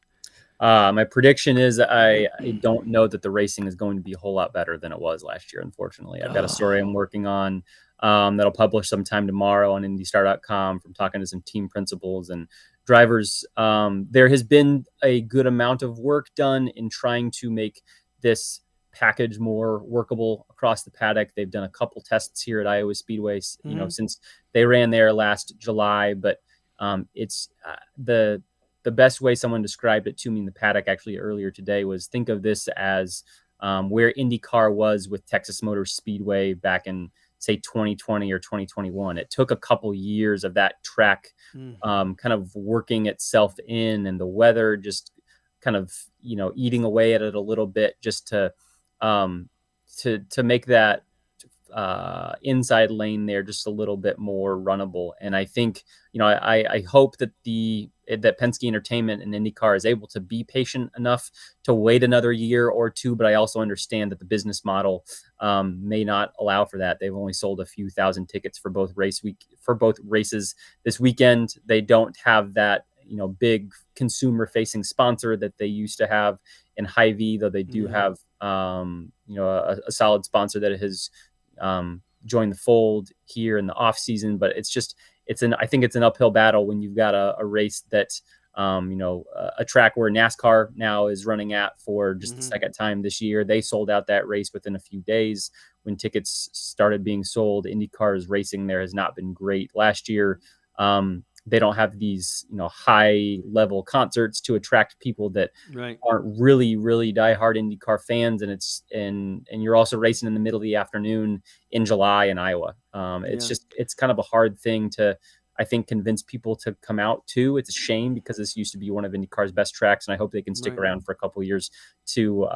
My prediction is I don't know that the racing is going to be a whole lot better than it was last year, unfortunately. I've got a story I'm working on that'll publish sometime tomorrow on IndyStar.com from talking to some team principals and drivers. There has been a good amount of work done in trying to make this package more workable across the paddock. They've done a couple tests here at Iowa Speedway, since they ran there last July, but it's the best way someone described it to me in the paddock actually earlier today was, think of this as where IndyCar was with Texas Motor Speedway back in, say, 2020 or 2021. It took a couple years of that track kind of working itself in, and the weather just kind of, eating away at it a little bit, just to make that inside lane there just a little bit more runnable. And I think, I hope that that Penske Entertainment and IndyCar is able to be patient enough to wait another year or two. But I also understand that the business model may not allow for that. They've only sold a few thousand tickets for both races this weekend. They don't have that, big consumer facing sponsor that they used to have in Hy-Vee, though they do have, a solid sponsor that has joined the fold here in the off season. But I think it's an uphill battle when you've got a race that, a track where NASCAR now is running at for just the second time this year. They sold out that race within a few days when tickets started being sold. IndyCar's racing there has not been great. Last year, they don't have these, high level concerts to attract people that aren't really, really diehard IndyCar fans. And you're also racing in the middle of the afternoon in July in Iowa. It's kind of a hard thing to, I think, convince people to come out to. It's a shame because this used to be one of IndyCar's best tracks, and I hope they can stick around for a couple of years to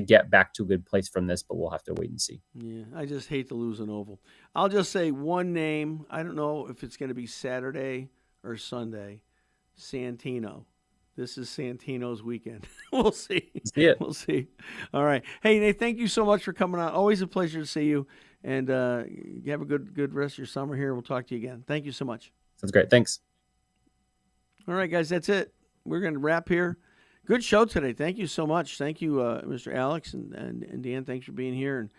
get back to a good place from this, but we'll have to wait and see. Yeah, I just hate to lose an oval. I'll just say one name. I don't know if it's going to be Saturday or Sunday. Santino. This is Santino's weekend. We'll see. See it. We'll see. All right. Hey, Nate, thank you so much for coming on. Always a pleasure to see you. And you have a good rest of your summer here. We'll talk to you again. Thank you so much. Sounds great. Thanks. All right, guys, that's it. We're going to wrap here. Good show today. Thank you so much. Thank you, Mr. Alex and Dan. Thanks for being here. And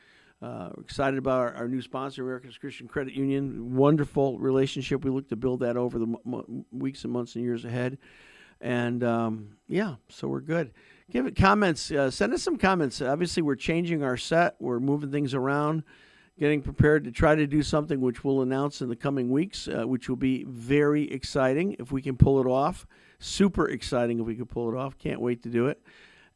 we're excited about our new sponsor, America's Christian Credit Union. Wonderful relationship. We look to build that over the weeks and months and years ahead. And, so we're good. Give it comments. Send us some comments. Obviously, we're changing our set. We're moving things around, getting prepared to try to do something which we'll announce in the coming weeks, which will be very exciting if we can pull it off. Super exciting if we can pull it off. Can't wait to do it.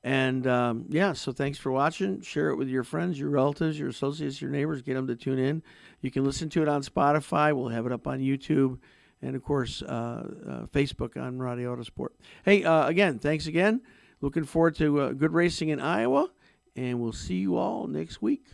And, so thanks for watching. Share it with your friends, your relatives, your associates, your neighbors. Get them to tune in. You can listen to it on Spotify. We'll have it up on YouTube. And, of course, Facebook on Roddy Autosport. Hey, again, thanks again. Looking forward to good racing in Iowa. And we'll see you all next week.